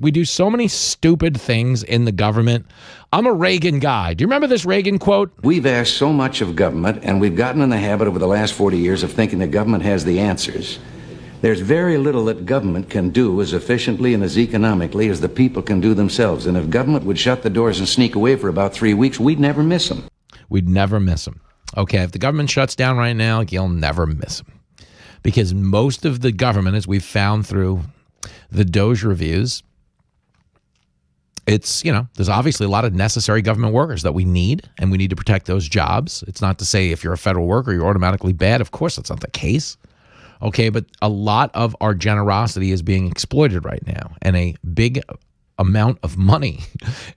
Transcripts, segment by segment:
We do so many stupid things in the government. I'm a Reagan guy. Do you remember this Reagan quote? We've asked so much of government, and we've gotten in the habit over the last 40 years of thinking that government has the answers. There's very little that government can do as efficiently and as economically as the people can do themselves. And if government would shut the doors and sneak away for about 3 weeks, we'd never miss them. We'd never miss them. Okay, if the government shuts down right now, you'll never miss them. Because most of the government, as we've found through the DOGE reviews, it's, there's obviously a lot of necessary government workers that we need, and we need to protect those jobs. It's not to say if you're a federal worker, you're automatically bad. Of course, that's not the case. Okay, but a lot of our generosity is being exploited right now, and a big amount of money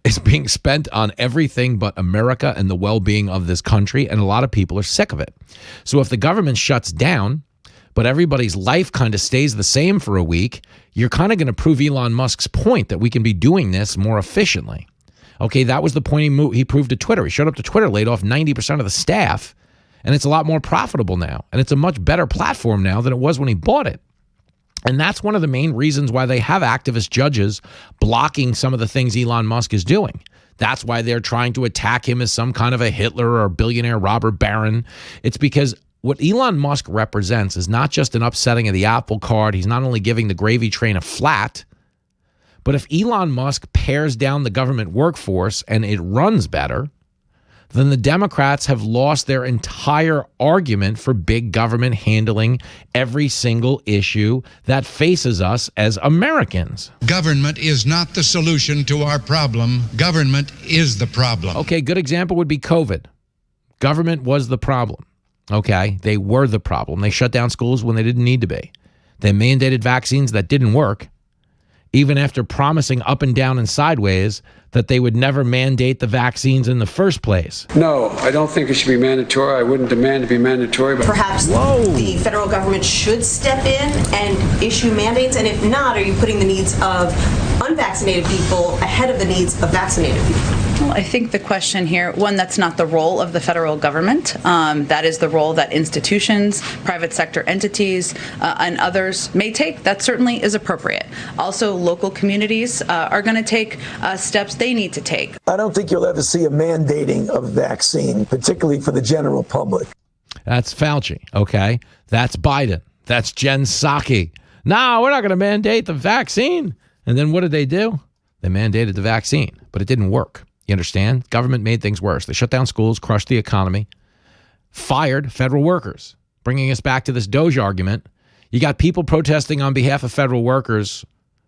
is being spent on everything but America and the well-being of this country, and a lot of people are sick of it. So if the government shuts down, but everybody's life kind of stays the same for a week, you're kind of going to prove Elon Musk's point that we can be doing this more efficiently. Okay, that was the point he proved to Twitter. He showed up to Twitter, laid off 90% of the staff, and it's a lot more profitable now. And it's a much better platform now than it was when he bought it. And that's one of the main reasons why they have activist judges blocking some of the things Elon Musk is doing. That's why they're trying to attack him as some kind of a Hitler or a billionaire robber baron. It's because what Elon Musk represents is not just an upsetting of the apple cart. He's not only giving the gravy train a flat, but if Elon Musk pares down the government workforce and it runs better, then the Democrats have lost their entire argument for big government handling every single issue that faces us as Americans. Government is not the solution to our problem. Government is the problem. Okay, good example would be COVID. Government was the problem. Okay, they were the problem. They shut down schools when they didn't need to be. They mandated vaccines that didn't work, even after promising up and down and sideways that they would never mandate the vaccines in the first place. No, I don't think it should be mandatory. I wouldn't demand to be mandatory. But perhaps the federal government should step in and issue mandates, and if not, are you putting the needs of unvaccinated people ahead of the needs of vaccinated people? Well, I think the question here, one, that's not the role of the federal government. That is the role that institutions, private sector entities, and others may take. That certainly is appropriate. Also, local communities are going to take steps they need to take. I don't think you'll ever see a mandating of vaccine, particularly for the general public. That's Fauci, okay? That's Biden. That's Jen Psaki. No, we're not going to mandate the vaccine. And then what did they do? They mandated the vaccine, but it didn't work. You understand? Government made things worse. They shut down schools, crushed the economy, fired federal workers, bringing us back to this DOGE argument. You got people protesting on behalf of federal workers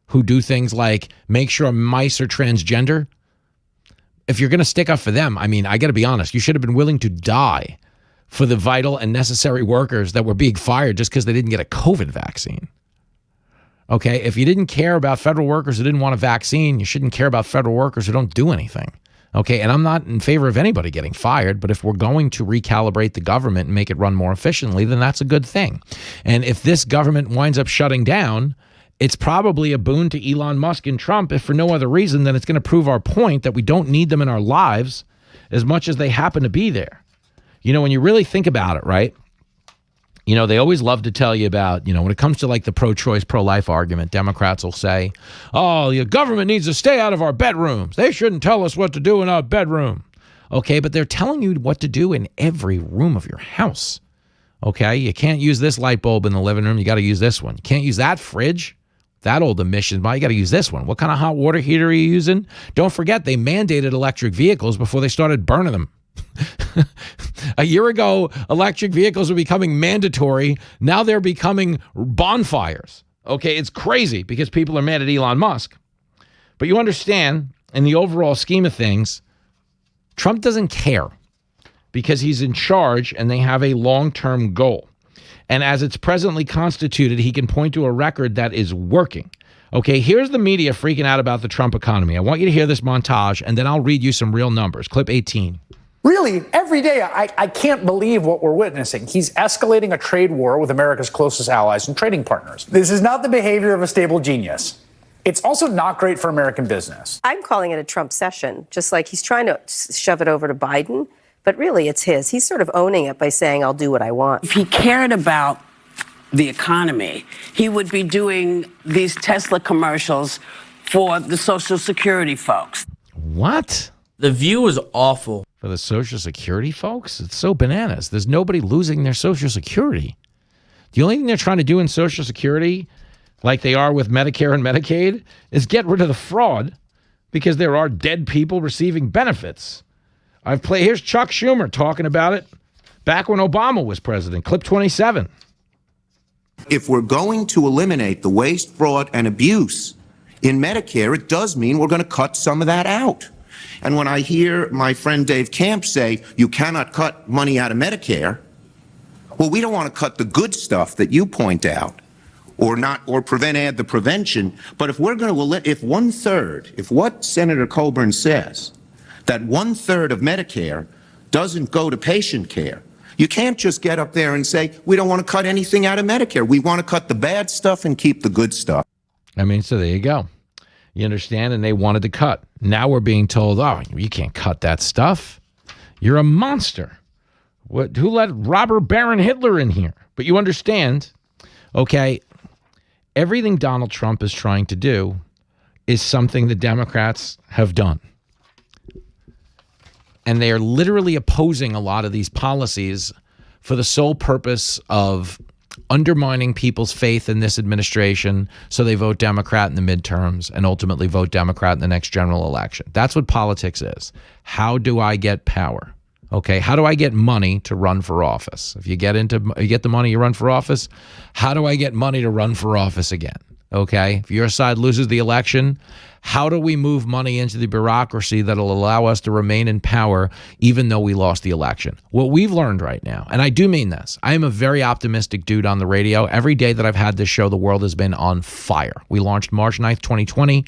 who do things like make sure mice are transgender. If you're going to stick up for them, I mean, I got to be honest, you should have been willing to die for the vital and necessary workers that were being fired just because they didn't get a COVID vaccine. Okay, if you didn't care about federal workers who didn't want a vaccine, you shouldn't care about federal workers who don't do anything. Okay, and I'm not in favor of anybody getting fired, but if we're going to recalibrate the government and make it run more efficiently, then that's a good thing. And if this government winds up shutting down, it's probably a boon to Elon Musk and Trump, if for no other reason than it's going to prove our point that we don't need them in our lives as much as they happen to be there. You know, when you really think about it, right? You know, they always love to tell you about, when it comes to like the pro-choice, pro-life argument, Democrats will say, oh, the government needs to stay out of our bedrooms. They shouldn't tell us what to do in our bedroom. Okay, but they're telling you what to do in every room of your house. Okay, you can't use this light bulb in the living room. You got to use this one. You can't use that fridge, that old emissions bomb. You got to use this one. What kind of hot water heater are you using? Don't forget, they mandated electric vehicles before they started burning them. A year ago, electric vehicles were becoming mandatory. Now they're becoming bonfires. Okay, it's crazy because people are mad at Elon Musk. But you understand, in the overall scheme of things, Trump doesn't care because he's in charge and they have a long-term goal. And as it's presently constituted, he can point to a record that is working. Okay, here's the media freaking out about the Trump economy. I want you to hear this montage, and then I'll read you some real numbers. Clip 18. Really, every day, I can't believe what we're witnessing. He's escalating a trade war with America's closest allies and trading partners. This is not the behavior of a stable genius. It's also not great for American business. I'm calling it a Trump session, just like he's trying to shove it over to Biden, but really it's his. He's sort of owning it by saying, I'll do what I want. If he cared about the economy, he would be doing these Tesla commercials for the Social Security folks. What? The view is awful. For the Social Security folks? It's so bananas. There's nobody losing their Social Security. The only thing they're trying to do in Social Security, like they are with Medicare and Medicaid, is get rid of the fraud because there are dead people receiving benefits. Here's Chuck Schumer talking about it back when Obama was president, clip 27. If we're going to eliminate the waste, fraud, and abuse in Medicare, it does mean we're going to cut some of that out. And when I hear my friend Dave Camp say you cannot cut money out of Medicare, well, we don't want to cut the good stuff that you point out, or add the prevention. But if we're going to, if what Senator Coburn says, that 1/3 of Medicare doesn't go to patient care, you can't just get up there and say, we don't want to cut anything out of Medicare. We want to cut the bad stuff and keep the good stuff. I mean, so there you go. You understand? And they wanted to cut. Now we're being told, oh, you can't cut that stuff. You're a monster. Who let robber Baron Hitler in here? But you understand, okay, everything Donald Trump is trying to do is something the Democrats have done. And they are literally opposing a lot of these policies for the sole purpose of undermining people's faith in this administration so they vote Democrat in the midterms and ultimately vote Democrat in the next general election. That's what politics is. How do I get power? Okay, how do I get money to run for office? If you get the money, you run for office. How do I get money to run for office again? Okay, if your side loses the election, how do we move money into the bureaucracy that'll allow us to remain in power even though we lost the election? What we've learned right now, and I do mean this, I am a very optimistic dude on the radio. Every day that I've had this show, the world has been on fire. We launched March 9th, 2020.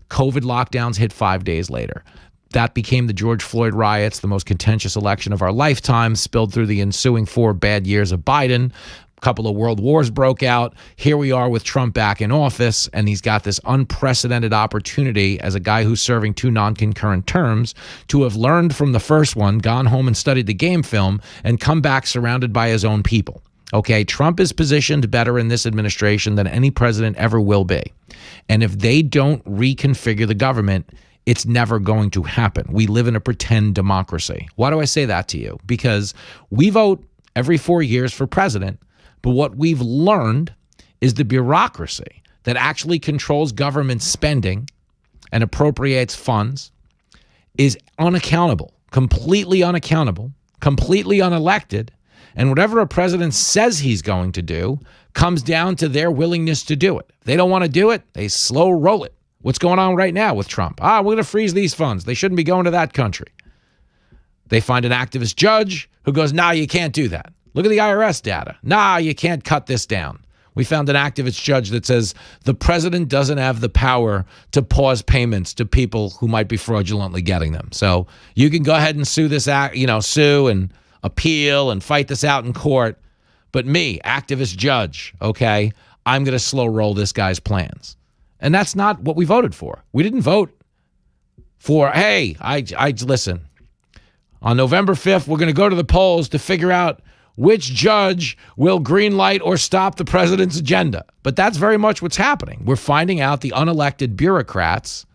COVID lockdowns hit 5 days later. That became the George Floyd riots, the most contentious election of our lifetime, spilled through the ensuing 4 bad years of Biden. A couple of world wars broke out. Here we are with Trump back in office, and he's got this unprecedented opportunity as a guy who's serving 2 non-concurrent terms to have learned from the first one, gone home and studied the game film, and come back surrounded by his own people. Okay, Trump is positioned better in this administration than any president ever will be. And if they don't reconfigure the government, it's never going to happen. We live in a pretend democracy. Why do I say that to you? Because we vote every 4 years for president, but what we've learned is the bureaucracy that actually controls government spending and appropriates funds is unaccountable, completely unelected, and whatever a president says he's going to do comes down to their willingness to do it. If they don't want to do it, they slow roll it. What's going on right now with Trump? We're going to freeze these funds. They shouldn't be going to that country. They find an activist judge who goes, nah, you can't do that. Look at the IRS data. Nah, you can't cut this down. We found an activist judge that says the president doesn't have the power to pause payments to people who might be fraudulently getting them. So you can go ahead and sue this, sue and appeal and fight this out in court. But me, activist judge, okay, I'm going to slow roll this guy's plans. And that's not what we voted for. We didn't vote for, hey, I listen, on November 5th, we're going to go to the polls to figure out which judge will greenlight or stop the president's agenda. But that's very much what's happening. We're finding out the unelected bureaucrats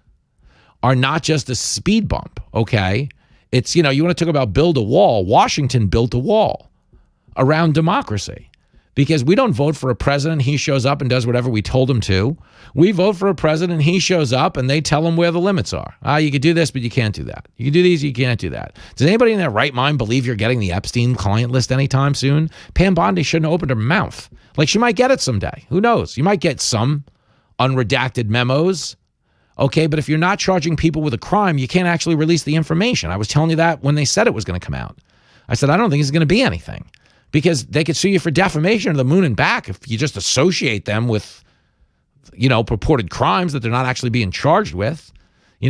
are not just a speed bump, okay? It's, you want to talk about build a wall. Washington built a wall around democracy. Because we don't vote for a president, he shows up and does whatever we told him to. We vote for a president, he shows up and they tell him where the limits are. You could do this, but you can't do that. You can do these, you can't do that. Does anybody in their right mind believe you're getting the Epstein client list anytime soon? Pam Bondi shouldn't have opened her mouth. Like, she might get it someday. Who knows? You might get some unredacted memos. Okay, but if you're not charging people with a crime, you can't actually release the information. I was telling you that when they said it was going to come out. I said, I don't think it's going to be anything. Because they could sue you for defamation to the moon and back if you just associate them with, purported crimes that they're not actually being charged with.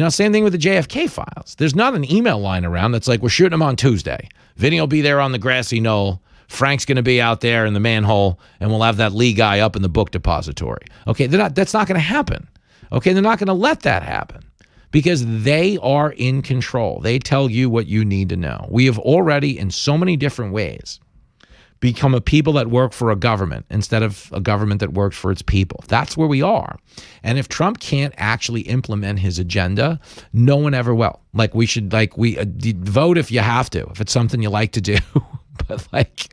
Same thing with the JFK files. There's not an email line around that's like, we're shooting them on Tuesday. Vinny will be there on the grassy knoll. Frank's going to be out there in the manhole, and we'll have that Lee guy up in the book depository. Okay, that's not going to happen. Okay, they're not going to let that happen because they are in control. They tell you what you need to know. We have already, in so many different ways, become a people that work for a government instead of a government that works for its people. That's where we are. And if Trump can't actually implement his agenda, no one ever will. Like we should, vote if you have to, if it's something you like to do. But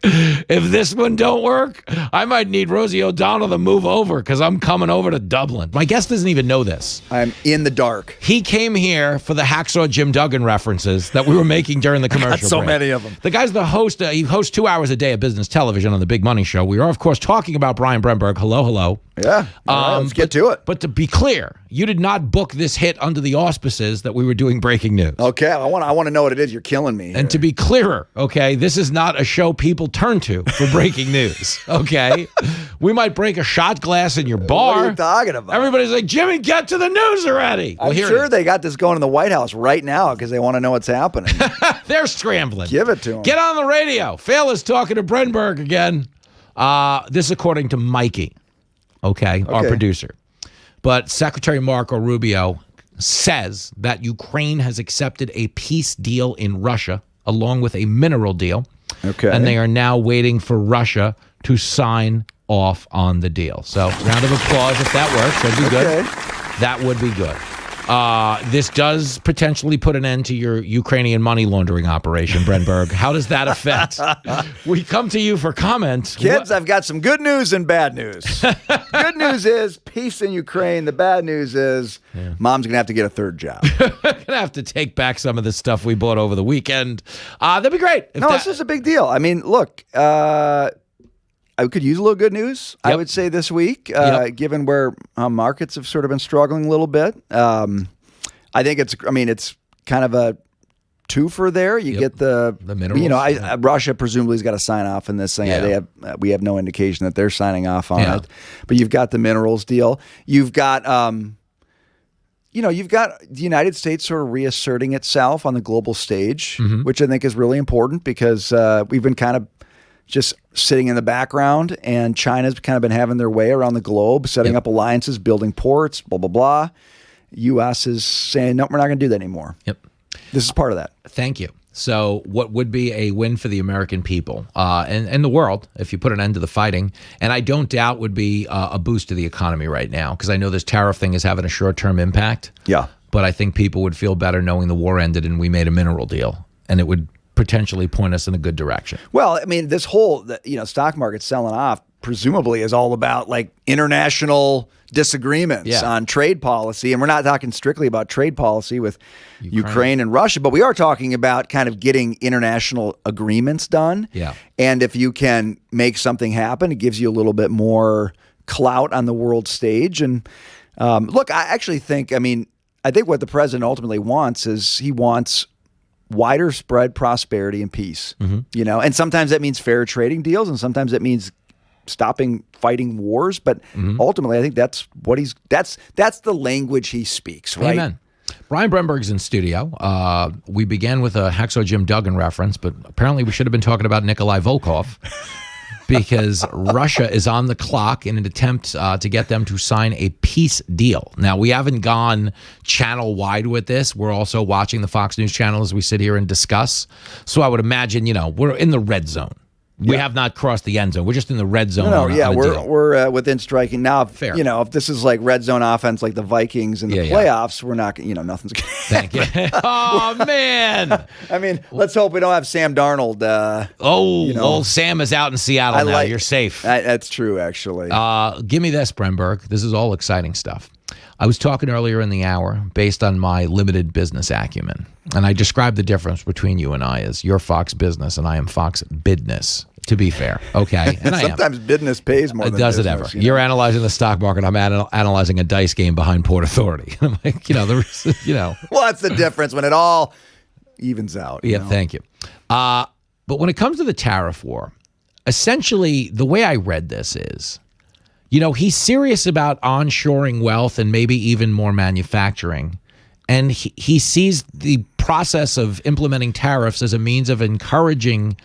if this one don't work, I might need Rosie O'Donnell to move over because I'm coming over to Dublin. My guest doesn't even know this. I'm in the dark. He came here for the Hacksaw Jim Duggan references that we were making during the commercial so break. many of them. The guy's the host. He hosts 2 hours a day of business television on the Big Money Show. We are, of course, talking about Brian Bremberg. Hello. Yeah. All right, let's get to it. But to be clear, you did not book this hit under the auspices that we were doing breaking news. Okay, I want to know what it is. You're killing me here. And to be clearer, okay, this is not a show people turn to for breaking news, okay? We might break a shot glass in your bar. What are you talking about? Everybody's like, Jimmy, get to the news already. I'm sure they got this going in the White House right now because they want to know what's happening. They're scrambling. Give it to them. Get on the radio. Phil is talking to Bremberg again. This is according to Mikey, okay, our producer. But Secretary Marco Rubio says that Ukraine has accepted a peace deal in Russia along with a mineral deal. Okay. And they are now waiting for Russia to sign off on the deal. So round of applause if that works. That'd be good. That would be good. This does potentially put an end to your Ukrainian money laundering operation, Bremberg. How does that affect? We come to you for comment. Kids, I've got some good news and bad news. Good news is peace in Ukraine. The bad news is mom's going to have to get a third job. We're going to have to take back some of the stuff we bought over the weekend. That'd be great. This is a big deal. I mean, look, I could use a little good news, I would say, this week, given where markets have sort of been struggling a little bit. I think it's kind of a twofer there. You get the minerals. Russia presumably has got to sign off on this thing. We have no indication that they're signing off on it. But you've got the minerals deal. You've got you've got the United States sort of reasserting itself on the global stage, which I think is really important because we've been kind of just sitting in the background, and China's kind of been having their way around the globe, setting up alliances, building ports, blah, blah, blah. U.S. is saying, no, we're not going to do that anymore. This is part of that. Thank you. So what would be a win for the American people and the world if you put an end to the fighting, and I don't doubt would be a boost to the economy right now, because I know this tariff thing is having a short-term impact. Yeah. But I think people would feel better knowing the war ended and we made a mineral deal, and it would potentially point us in a good direction. Well, I mean, this whole stock market selling off presumably is all about like international disagreements on trade policy, and we're not talking strictly about trade policy with Ukraine and Russia, but we are talking about kind of getting international agreements done. Yeah. And if you can make something happen, it gives you a little bit more clout on the world stage. And look, I actually think, I think what the president ultimately wants is he wants wider spread prosperity and peace, and sometimes that means fair trading deals, and sometimes that means stopping fighting wars. But ultimately, I think that's what that's the language he speaks, right? Amen. Brian Bremberg's in studio. We began with a Hacksaw Jim Duggan reference, but apparently we should have been talking about Nikolai Volkov. Because Russia is on the clock in an attempt to get them to sign a peace deal. Now, we haven't gone channel-wide with this. We're also watching the Fox News channel as we sit here and discuss. So I would imagine, we're in the red zone. We have not crossed the end zone. We're just in the red zone. We're within striking now. Fair. If this is like red zone offense, like the Vikings in the playoffs, we're not. Nothing's. Thank you. Oh man! Let's hope we don't have Sam Darnold. Old Sam is out in Seattle now. You're safe. That's true, actually. Give me this, Bremberg. This is all exciting stuff. I was talking earlier in the hour based on my limited business acumen, and I described the difference between you and I as you're Fox Business and I am Fox Bidness. To be fair, okay, and sometimes business pays more. Does it ever? You're analyzing the stock market. I'm analyzing a dice game behind Port Authority. I'm like, Well, that's the difference when it all evens out. Yeah, thank you. But when it comes to the tariff war, essentially the way I read this is, he's serious about onshoring wealth and maybe even more manufacturing. And he sees the process of implementing tariffs as a means of encouraging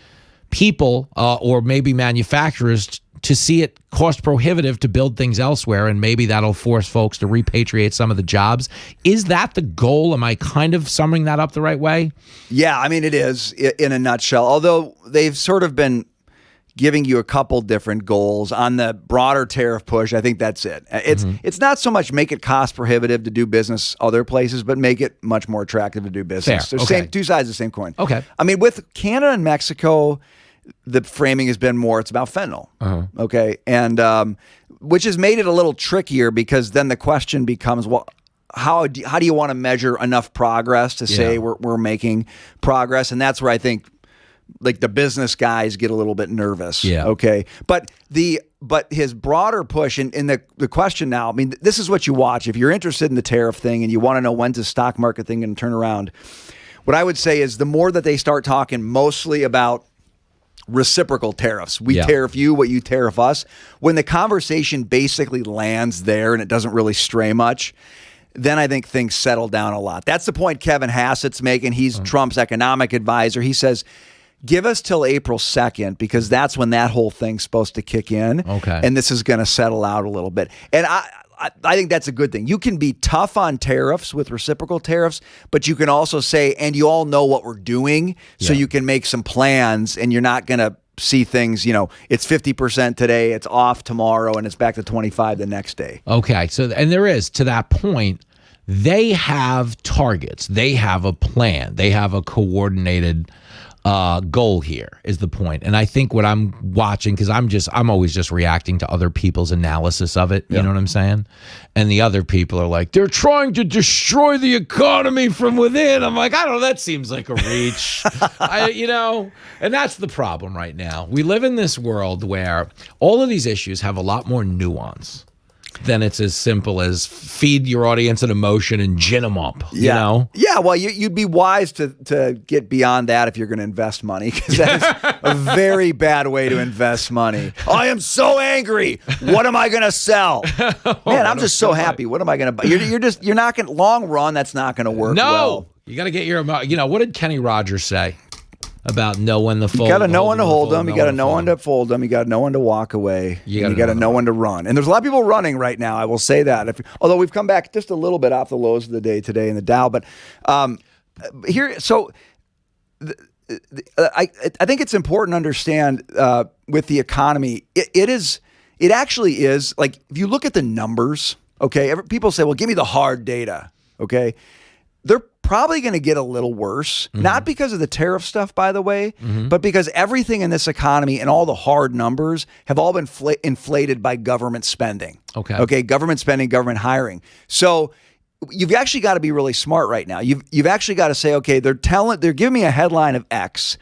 people or maybe manufacturers to see it cost prohibitive to build things elsewhere, and maybe that'll force folks to repatriate some of the jobs. Is that the goal? Am I kind of summing that up the right way? Yeah, it is in a nutshell. Although they've sort of been giving you a couple different goals on the broader tariff push. I think that's it. It's not so much make it cost prohibitive to do business other places, but make it much more attractive to do business. Fair. They're two sides of the same coin. Okay. I mean, with Canada and Mexico, the framing has been more, it's about fentanyl. Okay. And which has made it a little trickier because then the question becomes, well, how do you want to measure enough progress to say we're making progress? And that's where I think like the business guys get a little bit nervous. Yeah. Okay. But his broader push and the question now, I mean, this is what you watch. If you're interested in the tariff thing and you want to know when's the stock market thing going to turn around, what I would say is the more that they start talking mostly about reciprocal tariffs, we tariff you what you tariff us, when the conversation basically lands there and it doesn't really stray much, then I think things settle down a lot. That's the point Kevin Hassett's making. He's Trump's economic advisor. He says, give us till April 2nd because that's when that whole thing's supposed to kick in. Okay. And this is going to settle out a little bit. And I think that's a good thing. You can be tough on tariffs with reciprocal tariffs, but you can also say, and you all know what we're doing, so you can make some plans and you're not going to see things, it's 50% today, it's off tomorrow, and it's back to 25 the next day. Okay. So, and there is, to that point, they have targets. They have a plan. They have a coordinated goal here is the point. And I think what I'm watching, because I'm always just reacting to other people's analysis of it. You know what I'm saying? And the other people are like, they're trying to destroy the economy from within. I'm like, I don't know, that seems like a reach. And that's the problem right now. We live in this world where all of these issues have a lot more nuance than it's as simple as feed your audience an emotion and gin them up, you know? Yeah, well, you'd be wise to get beyond that if you're going to invest money, because that is a very bad way to invest money. I am so angry. What am I going to sell? Man, I'm just so happy. What am I going to buy? You're not going to, long run, that's not going to work well. You got to get your, what did Kenny Rogers say? About know when to fold. You got to know when to hold them. You got to know when to fold them. You got to know when to walk away. You got to know when to run. And there's a lot of people running right now. I will say that. Although we've come back just a little bit off the lows of the day today in the Dow, but here. So I think it's important to understand with the economy. It actually is like if you look at the numbers. Okay, people say, "Well, give me the hard data." Okay, they're probably going to get a little worse, not because of the tariff stuff, by the way, but because everything in this economy and all the hard numbers have all been inflated by government spending. Okay, government spending, government hiring. So you've actually got to be really smart right now. You've actually got to say, okay, they're giving me a headline of X,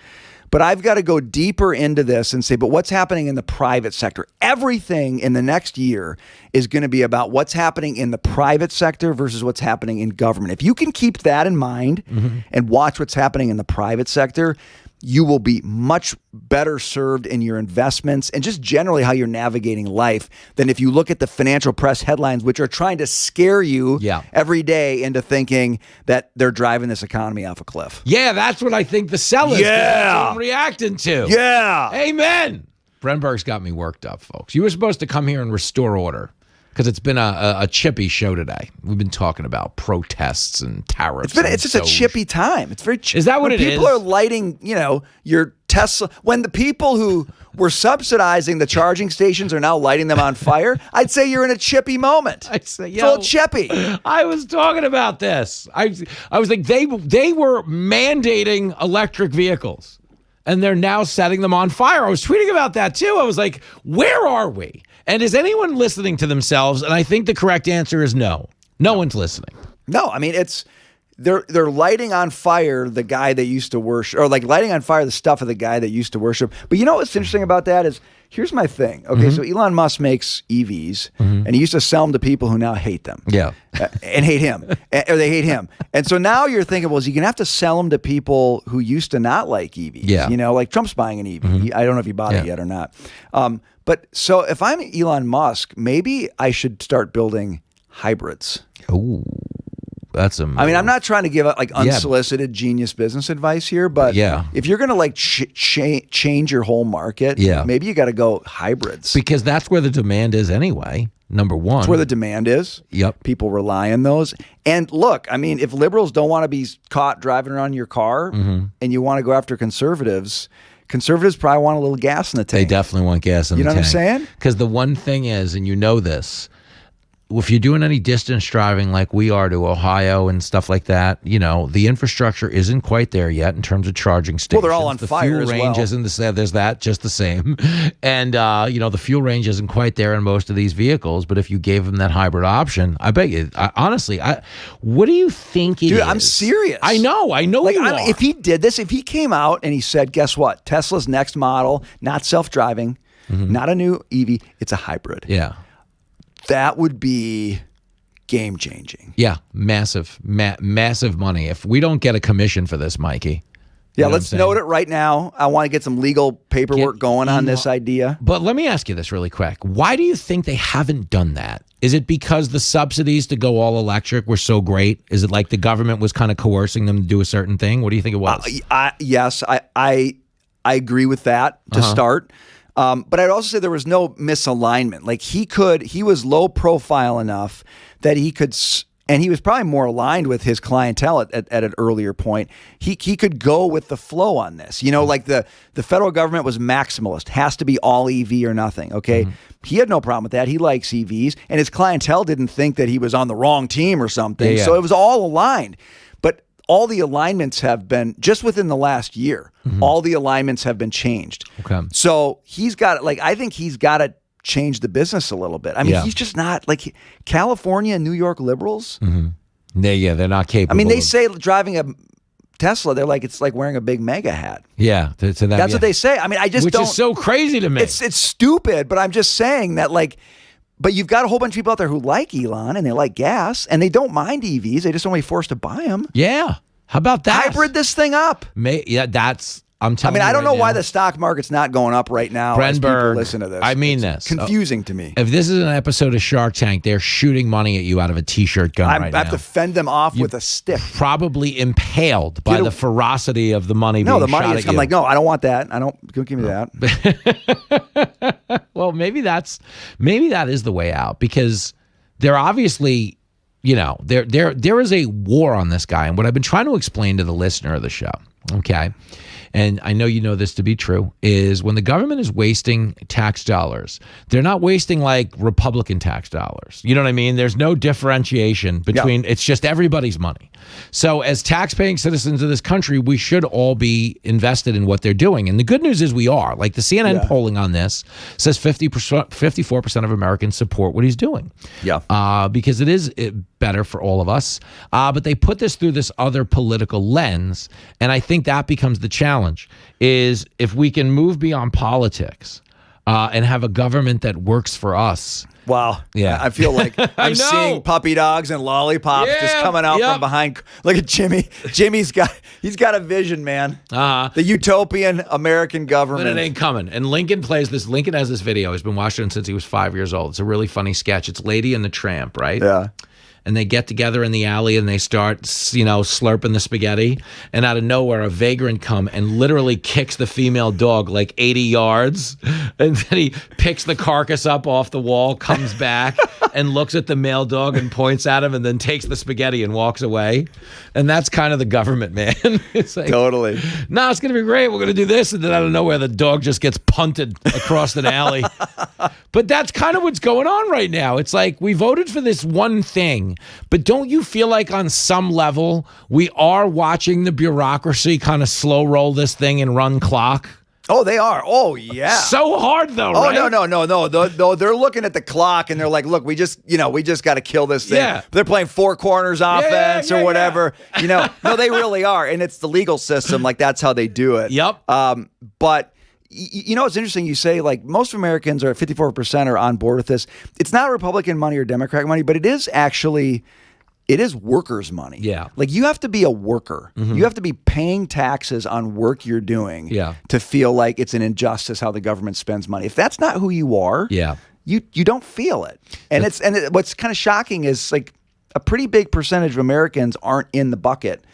but I've got to go deeper into this and say, but what's happening in the private sector? Everything in the next year is going to be about what's happening in the private sector versus what's happening in government. If you can keep that in mind and watch what's happening in the private sector, you will be much better served in your investments and just generally how you're navigating life than if you look at the financial press headlines, which are trying to scare you every day into thinking that they're driving this economy off a cliff. Yeah, that's what I think the sellers are reacting to. Yeah. Amen. Brenberg's got me worked up, folks. You were supposed to come here and restore order because it's been a chippy show today. We've been talking about protests and tariffs. It's just a chippy time. It's very. Is that what it is? People are lighting, your Tesla. When the people who were subsidizing the charging stations are now lighting them on fire, I'd say you're in a chippy moment. I'd say, it's a little chippy. I was talking about this. I was like, they were mandating electric vehicles, and they're now setting them on fire. I was tweeting about that too. I was like, where are we? And is anyone listening to themselves? And I think the correct answer is no. No one's listening. No, I mean, they're lighting on fire the guy they used to worship, or like lighting on fire the stuff of the guy that used to worship. But you know what's interesting about that is, here's my thing. Okay, so Elon Musk makes EVs, and he used to sell them to people who now hate them. Yeah. And hate him, or they hate him. And so now you're thinking, well, is he going to have to sell them to people who used to not like EVs? Yeah. Like Trump's buying an EV. I don't know if he bought it yet or not. But so if I'm Elon Musk, maybe I should start building hybrids. Oh, that's amazing. I mean, I'm not trying to give like unsolicited genius business advice here, but if you're going to like change your whole market, maybe you got to go hybrids. Because that's where the demand is anyway. Number one. That's where the demand is. Yep. People rely on those. And look, I mean, if liberals don't want to be caught driving around your car and you want to go after conservatives, conservatives probably want a little gas in the tank. They definitely want gas in the tank. You know what I'm saying? Because the one thing is, and you know this, if you're doing any distance driving like we are to Ohio and stuff like that, you know, the infrastructure isn't quite there yet in terms of charging stations. Well, they're all on fire as well. The fuel range isn't the same. There's that, just the same. And, you know, the fuel range isn't quite there in most of these vehicles. But if you gave them that hybrid option, I bet you, honestly, what do you think it is? Dude, I'm serious. I know like, you are. If he did this, if he came out and he said, guess what? Tesla's next model, not self-driving, not a new EV, it's a hybrid. Yeah. That would be game-changing. Yeah, massive money. If we don't get a commission for this, Mikey. Yeah, let's note it right now. I want to get some legal paperwork going on this idea. But let me ask you this really quick. Why do you think they haven't done that? Is it because the subsidies to go all electric were so great? Is it like the government was kind of coercing them to do a certain thing? What do you think it was? Yes, I agree with that to start. But I'd also say there was no misalignment. Like he was low profile enough that he could, and he was probably more aligned with his clientele at an earlier point. He could go with the flow on this. You know, like the federal government was maximalist, has to be all EV or nothing. Okay. He had no problem with that. He likes EVs, and his clientele didn't think that he was on the wrong team or something. So it was all aligned. But all the alignments have been, just within the last year, all the alignments have been changed. Okay. So he's got, like, I think he's got to change the business a little bit. I mean, he's just not, like, California and New York liberals. They're not capable. I mean, they say driving a Tesla, they're like, it's like wearing a big mega hat. Yeah. That's what they say. I mean, I just Which is so crazy to me. It's stupid, but I'm just saying that, like, but you've got a whole bunch of people out there who like Elon and they like gas and they don't mind EVs. They just don't want to be forced to buy them. Yeah. How about that? Hybrid this thing up. I'm telling you. I don't know why the stock market's not going up right now as people listen to this. I mean it's confusing to me. If this is an episode of Shark Tank, they're shooting money at you out of a T-shirt gun right now. I have to fend them off with a stick. Probably impaled by the ferocity of the money being shot at you. I'm like, no, I don't want that. Don't give me that. Well, maybe that is the way out, because they're obviously, you know, there is a war on this guy. And what I've been trying to explain to the listener of the show, okay, and I know you know this to be true, is when the government is wasting tax dollars, they're not wasting like Republican tax dollars. You know what I mean? There's no differentiation between, it's just everybody's money. So as tax-paying citizens of this country, we should all be invested in what they're doing. And the good news is we are. Like the CNN polling on this says 54% of Americans support what he's doing. Yeah. Because it is better for all of us. But they put this through this other political lens. And I think that becomes the challenge, is if we can move beyond politics and have a government that works for us. Wow. Yeah. I feel like I'm seeing puppy dogs and lollipops just coming out from behind. Look at Jimmy. He's got a vision, man. The utopian American government. But it ain't coming. And Lincoln plays this. Lincoln has this video. He's been watching it since he was 5 years old. It's a really funny sketch. It's Lady and the Tramp, right? Yeah. And they get together in the alley and they start, you know, slurping the spaghetti. And out of nowhere, a vagrant comes and literally kicks the female dog like 80 yards. And then he picks the carcass up off the wall, comes back and looks at the male dog and points at him and then takes the spaghetti and walks away. And that's kind of the government, man. It's like, totally. No, it's going to be great. We're going to do this. And then out of nowhere, the dog just gets punted across an alley. But that's kind of what's going on right now. It's like we voted for this one thing. But don't you feel like on some level we are watching the bureaucracy kind of slow roll this thing and run clock? Oh, they are. Oh, yeah. So hard though, right? Oh, no. They're looking at the clock and they're like, look, we just got to kill this thing. Yeah. They're playing four corners offense or whatever. Yeah. You know, no, they really are. And it's the legal system. Like that's how they do it. Yep. But you know, it's interesting. You say like most Americans are 54% are on board with this. It's not Republican money or Democratic money, but it is workers' money. Yeah. Like you have to be a worker. Mm-hmm. You have to be paying taxes on work you're doing to feel like it's an injustice how the government spends money. If that's not who you are, you don't feel it. And what's kind of shocking is like a pretty big percentage of Americans aren't in the bucket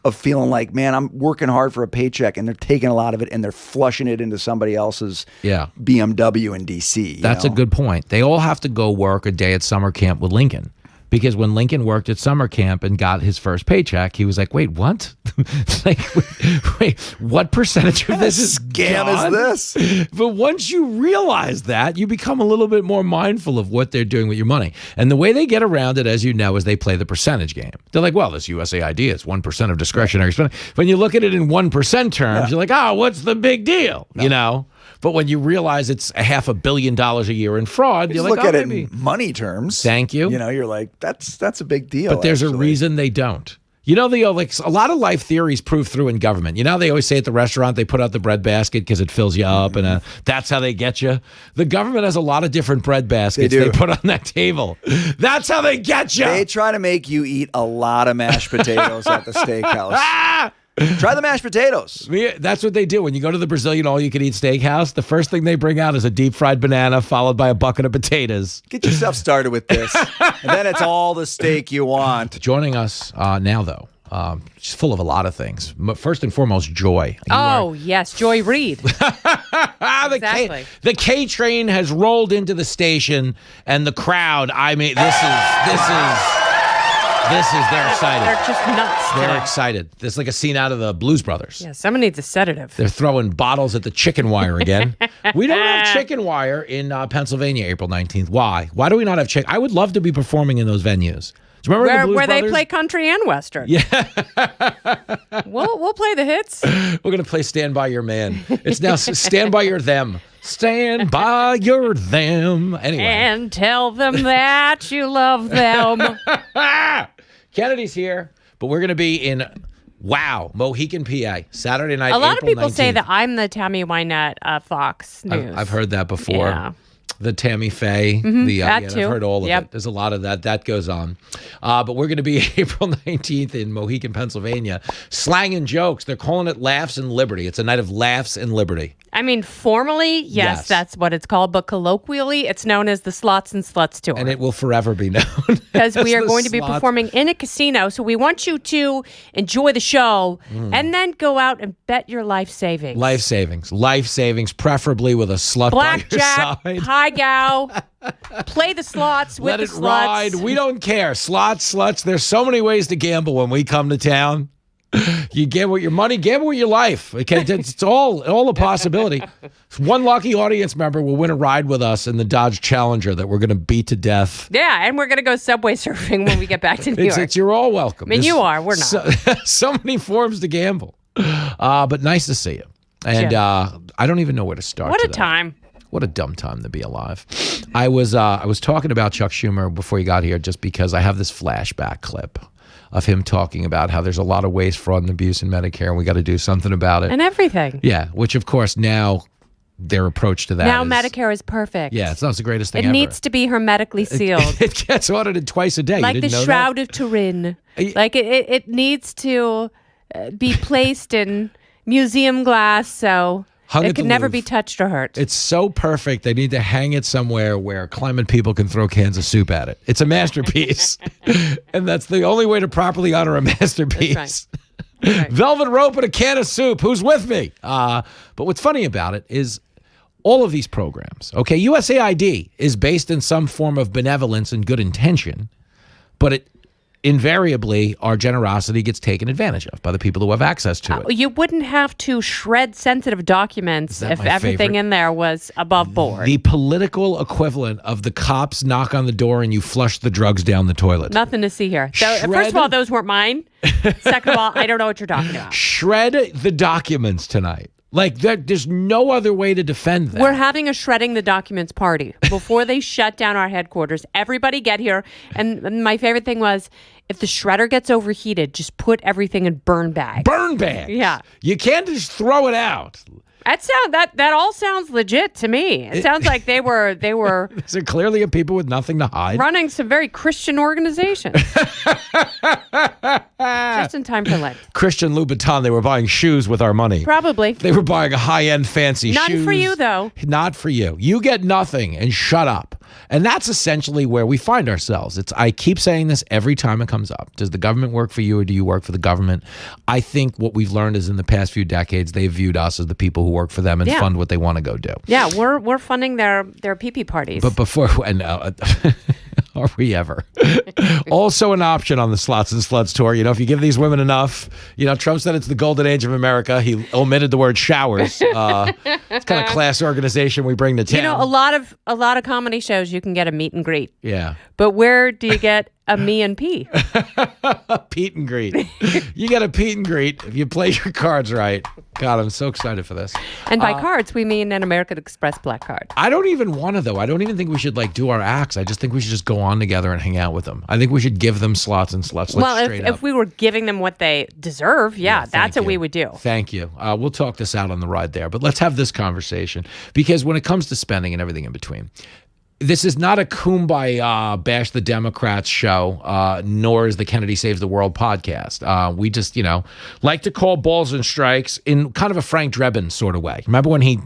of feeling like, man, I'm working hard for a paycheck, and they're taking a lot of it and they're flushing it into somebody else's BMW in D.C. That's a good point. They all have to go work a day at summer camp with Lincoln. Because when Lincoln worked at summer camp and got his first paycheck, he was like, wait, what? Like, wait, what percentage of this is scam gone? is this? But once you realize that, you become a little bit more mindful of what they're doing with your money. And the way they get around it, as you know, is they play the percentage game. They're like, well, this USAID is 1% of discretionary spending. When you look at it in 1% terms, you're like, oh, what's the big deal? You know? But when you realize it's $500 million a year in fraud, you're like, look at it maybe. in money terms. Thank you. You know, you're like, that's a big deal. But there's a reason they don't. You know, like a lot of life theories prove through in government. You know, they always say at the restaurant they put out the bread basket because it fills you up, and that's how they get you. The government has a lot of different bread baskets they put on that table. That's how they get you. They try to make you eat a lot of mashed potatoes at the steakhouse. Try the mashed potatoes. That's what they do. When you go to the Brazilian all-you-can-eat steakhouse, the first thing they bring out is a deep-fried banana followed by a bucket of potatoes. Get yourself started with this, and then it's all the steak you want. Joining us now, though, she's full of a lot of things. First and foremost, joy. Yes, Joy Reid. Exactly. The K train has rolled into the station, and the crowd. I mean, they're excited. They're just nuts. They're excited. It's like a scene out of the Blues Brothers. Yeah, someone needs a sedative. They're throwing bottles at the chicken wire again. We don't have chicken wire in Pennsylvania, April 19th. Why? Why do we not have chicken? I would love to be performing in those venues. Do you remember the Blues where Brothers? They play country and western? Yeah. We'll play the hits. We're going to play Stand By Your Man. It's now Stand By Your Them. Stand by your them. Anyway. And tell them that you love them. Kennedy's here, but we're going to be in, Mohican, PA, Saturday night, A lot April of people 19th. say that I'm the Tammy Wynette of Fox News. I've heard that before. Yeah. The Tammy Faye. That too. I've heard all of Yep. it. There's a lot of that goes on. But we're going to be April 19th in Mohican, Pennsylvania. Slang and jokes. They're calling it Laughs and Liberty. It's a night of laughs and liberty. I mean, formally, yes, that's what it's called. But colloquially, it's known as the Slots and Sluts Tour. And it will forever be known. Because we are going to be performing in a casino. So we want you to enjoy the show and then go out and bet your life savings. Life savings, preferably with a slut Blackjack, by your side. high gow, play the slots with Let the it sluts. ride. We don't care. Slots, sluts. There's so many ways to gamble when we come to town. You gamble with your money, gamble with your life. Okay, it's all a possibility. One lucky audience member will win a ride with us in the Dodge Challenger that we're going to beat to death. Yeah, and we're going to go subway surfing when we get back to New York. You're all welcome. I mean, you are. We're not. So many forms to gamble. But nice to see you. And I don't even know where to start. What a today. time. What a dumb time to be alive. I was talking about Chuck Schumer before you got here just because I have this flashback clip of him talking about how there's a lot of waste, fraud, and abuse in Medicare, and we got to do something about it. And everything. Yeah, which of course now their approach to that now is, Medicare is perfect. Yeah, it's not the greatest thing It ever. needs to be hermetically sealed. It gets audited twice a day. Like you the didn't know Shroud that? of Turin. Like it needs to be placed in museum glass so Hung it at can the never Louvre. be touched or hurt. It's so perfect. They need to hang it somewhere where climate people can throw cans of soup at it. It's a masterpiece. And that's the only way to properly honor a masterpiece. That's right. Velvet rope and a can of soup. Who's with me? But what's funny about it is all of these programs, okay, USAID is based in some form of benevolence and good intention, but it invariably our generosity gets taken advantage of by the people who have access to it. You wouldn't have to shred sensitive documents if everything in there was above board. The political equivalent of the cops knock on the door and you flush the drugs down the toilet. Nothing to see here. So, first of all, those weren't mine. Second of all, I don't know what you're talking about. Shred the documents tonight. Like, there's no other way to defend that. We're having a shredding the documents party before they shut down our headquarters. Everybody get here. And my favorite thing was, if the shredder gets overheated, just put everything in burn bags. Burn bags? Yeah. You can't just throw it out. That all sounds legit to me. It sounds like they were These are clearly a people with nothing to hide. running some very Christian organizations. Just in time for Lent. Christian Louboutin, they were buying shoes with our money. Probably. They were buying a high-end fancy shoes. None for you, though. Not for you. You get nothing and shut up. And that's essentially where we find ourselves. I keep saying this every time it comes up. Does the government work for you or do you work for the government? I think what we've learned is in the past few decades, they've viewed us as the people who work for them and fund what they want to go do. Yeah, we're funding their pee-pee parties. But before, and Are we ever? Also an option on the Slots and Sluts tour. You know, if you give these women enough, you know, Trump said it's the golden age of America. He omitted the word showers. It's kind of class organization we bring to town. You know, a lot of comedy shows you can get a meet and greet. Yeah. But where do you get a me and P? Pete and greet. You get a Pete and greet if you play your cards right. God, I'm so excited for this. And by cards, we mean an American Express black card. I don't even want to, though. I don't even think we should like do our acts. I just think we should just go on together and hang out with them. I think we should give them slots and sluts. Like, well, if we were giving them what they deserve, that's what we would do. Thank you. We'll talk this out on the ride there, but let's have this conversation because when it comes to spending and everything in between, this is not a kumbaya bash the Democrats show, nor is the Kennedy Saves the World podcast. We just, like to call balls and strikes in kind of a Frank Drebin sort of way. Remember when he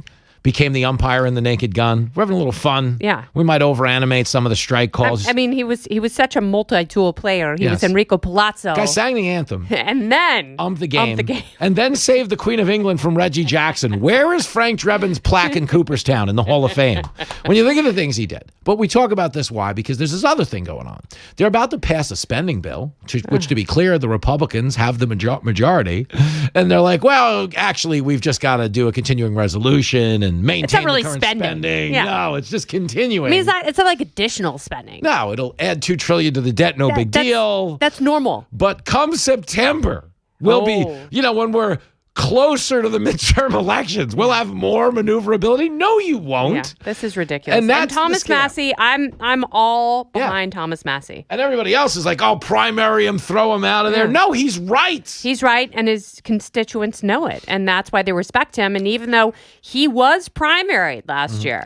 became the umpire in The Naked Gun? We're having a little fun. Yeah. We might overanimate some of the strike calls. I mean, he was such a multi-tool player. He was Enrico Palazzo. Guy sang the anthem. And then the game. And then saved the Queen of England from Reggie Jackson. Where is Frank Drebin's plaque in Cooperstown in the Hall of Fame? When you think of the things he did. But we talk about this, why? Because there's this other thing going on. They're about to pass a spending bill, which to be clear, the Republicans have the majority. And they're like, well, actually, we've just got to do a continuing resolution and maintain it's not really the current spending. Yeah. No, it's just continuing. I mean, it's not like additional spending. No, it'll add $2 trillion to the debt. No big deal. That's normal. But come September, we'll be, when we're closer to the midterm elections, we'll have more maneuverability. No, you won't. Yeah, this is ridiculous. And that's Thomas Massie, I'm all behind Thomas Massie. And everybody else is like, oh, primary him, throw him out of there. No, he's right. He's right, and his constituents know it, and that's why they respect him. And even though he was primaried last year,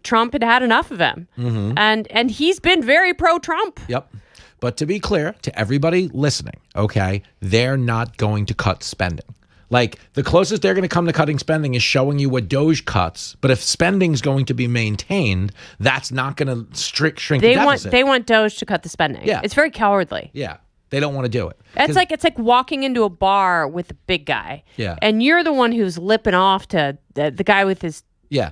Trump had enough of him, and he's been very pro-Trump. Yep. But to be clear to everybody listening, okay, they're not going to cut spending. Like, the closest they're going to come to cutting spending is showing you what DOGE cuts. But if spending's going to be maintained, that's not going to shrink the deficit. They want DOGE to cut the spending. Yeah. It's very cowardly. Yeah. They don't want to do it. It's like walking into a bar with a big guy. Yeah. And you're the one who's lipping off to the guy with his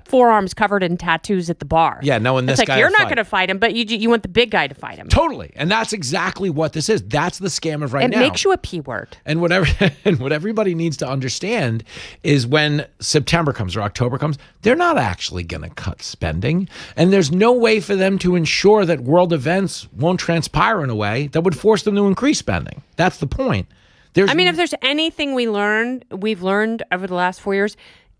forearms covered in tattoos at the bar. Yeah, knowing this guy you're not going to fight him, but you want the big guy to fight him. Totally. And that's exactly what this is. That's the scam of right now. It makes you a P word. And what everybody needs to understand is when September comes or October comes, they're not actually going to cut spending. And there's no way for them to ensure that world events won't transpire in a way that would force them to increase spending. That's the point. If there's anything we've learned over the last 4 years,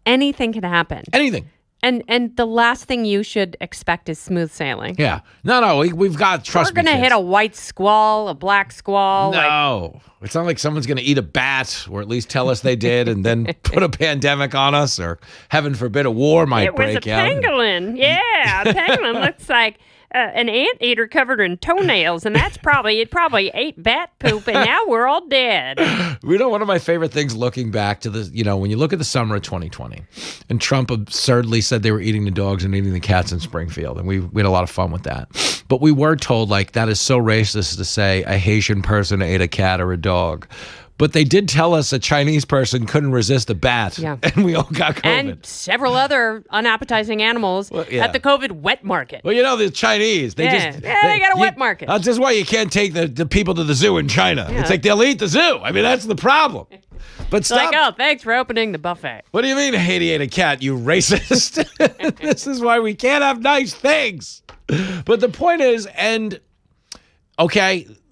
anything can happen. Anything. And the last thing you should expect is smooth sailing. Yeah. No, we've got, trust me, we're going to hit a white squall, a black squall. No. It's not like someone's going to eat a bat or at least tell us they did and then put a pandemic on us or, heaven forbid, a war might break out. It was a pangolin. Yeah, a pangolin looks like an anteater covered in toenails, and it probably ate bat poop, and now we're all dead. One of my favorite things looking back to this, when you look at the summer of 2020, and Trump absurdly said they were eating the dogs and eating the cats in Springfield, and we had a lot of fun with that. But we were told, that is so racist to say a Haitian person ate a cat or a dog. But they did tell us a Chinese person couldn't resist a bat, and we all got COVID. And several other unappetizing animals at the COVID wet market. Well, the Chinese, they got a wet market. That's just why you can't take the people to the zoo in China. Yeah. It's like they'll eat the zoo. I mean, that's the problem. But stop. Thanks for opening the buffet. What do you mean Haiti ate a cat, you racist? This is why we can't have nice things. But the point is,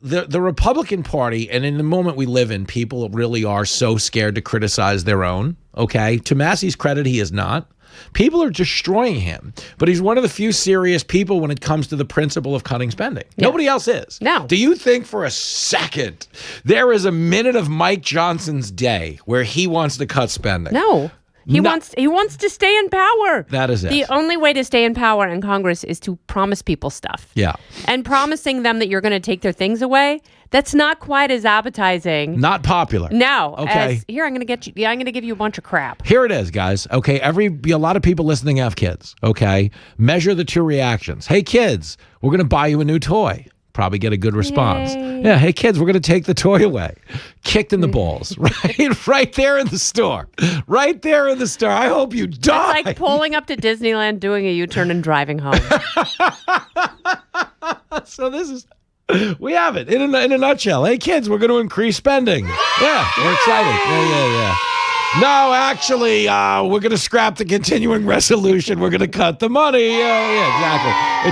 the Republican Party, and in the moment we live in, people really are so scared to criticize their own, okay? To Massey's credit, he is not. People are destroying him, but he's one of the few serious people when it comes to the principle of cutting spending. Yeah. Nobody else is. No. Do you think for a second there is a minute of Mike Johnson's day where he wants to cut spending? No. He wants to stay in power. That is it. The only way to stay in power in Congress is to promise people stuff. Yeah. And promising them that you're going to take their things away, that's not quite as appetizing. Not popular. No. Okay. Here, I'm going to give you a bunch of crap. Here it is, guys. Okay. A lot of people listening have kids. Okay. Measure the two reactions. Hey, kids, we're going to buy you a new toy. Probably get a good response. Yay. Yeah, hey kids, we're going to take the toy away. Kicked in the balls, right there in the store. Right there in the store. I hope you die. It's like pulling up to Disneyland, doing a U-turn and driving home. So this is, we have it in a nutshell. Hey, kids, we're going to increase spending. Yeah, we're excited. Yeah. No, actually, we're going to scrap the continuing resolution. We're going to cut the money. Yeah,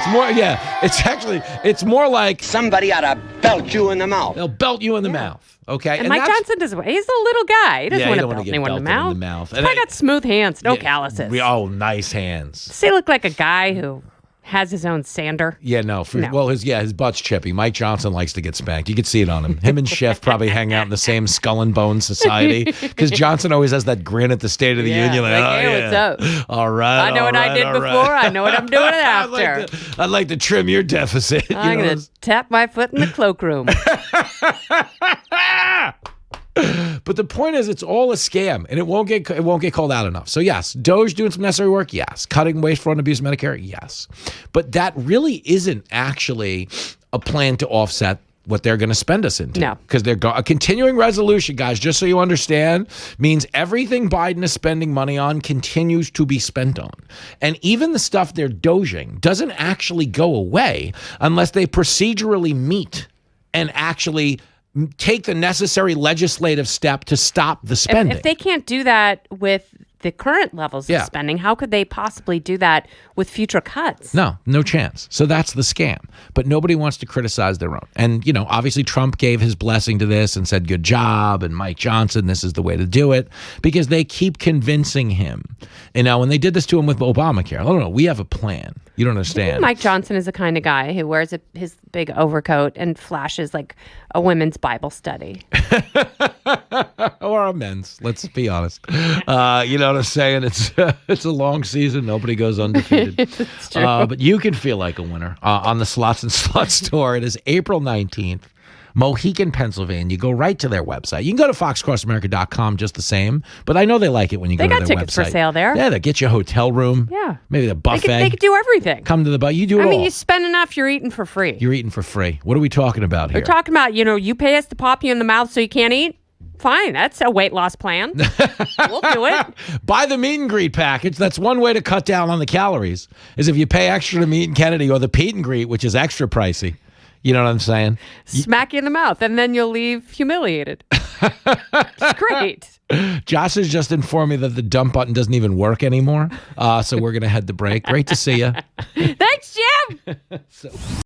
exactly. It's more like somebody ought to belt you in the mouth. They'll belt you in the mouth. Okay. And Mike Johnson doesn't. He's a little guy. He doesn't want to belt anyone in the mouth. And I got smooth hands, no calluses. Nice hands. Does he look like a guy who has his own sander? Yeah, no. Well, his butt's chippy. Mike Johnson likes to get spanked. You can see it on him. Him and Schiff probably hang out in the same Skull and Bones Society because Johnson always has that grin at the State of the Union. Hey, what's up? All right. I know what I did before. I know what I'm doing after. I'd like to trim your deficit. I'm going to tap my foot in the cloakroom. But the point is, it's all a scam, and it won't get called out enough. So yes, DOGE doing some necessary work. Yes, cutting waste, fraud, and abuse of Medicare. Yes, but that really isn't actually a plan to offset what they're going to spend us into. No, because they're a continuing resolution, guys. Just so you understand, means everything Biden is spending money on continues to be spent on, and even the stuff they're doging doesn't actually go away unless they procedurally meet and actually take the necessary legislative step to stop the spending. If they can't do that with the current levels of spending, how could they possibly do that with future cuts? No chance. So that's the scam. But nobody wants to criticize their own. And, obviously Trump gave his blessing to this and said, good job. And Mike Johnson, this is the way to do it. Because they keep convincing him. And now when they did this to him with Obamacare, no, we have a plan. You don't understand. Mike Johnson is the kind of guy who wears his big overcoat and flashes like a women's Bible study. Or a men's, let's be honest. You know what I'm saying? It's a long season. Nobody goes undefeated. It's true. But you can feel like a winner on the Slots and Sluts tour. It is April 19th. Mohegan, Pennsylvania. Go right to their website. You can go to foxcrossamerica.com just the same, but I know they like it when you go to their website. They got tickets for sale there. Yeah, they get you a hotel room. Yeah. Maybe the buffet. They could do everything. Come to the buffet. You do it all. I mean, you spend enough, you're eating for free. You're eating for free. What are we talking about here? We're talking about, you pay us to pop you in the mouth so you can't eat. Fine, that's a weight loss plan. We'll do it. Buy the meet and greet package. That's one way to cut down on the calories, is if you pay extra to meet in Kennedy, or the Pete and greet, which is extra pricey. You know what I'm saying? Smack you in the mouth, and then you'll leave humiliated. It's great. Josh has just informed me that the dump button doesn't even work anymore. So we're going to head to break. Great to see you. Thanks, Jim.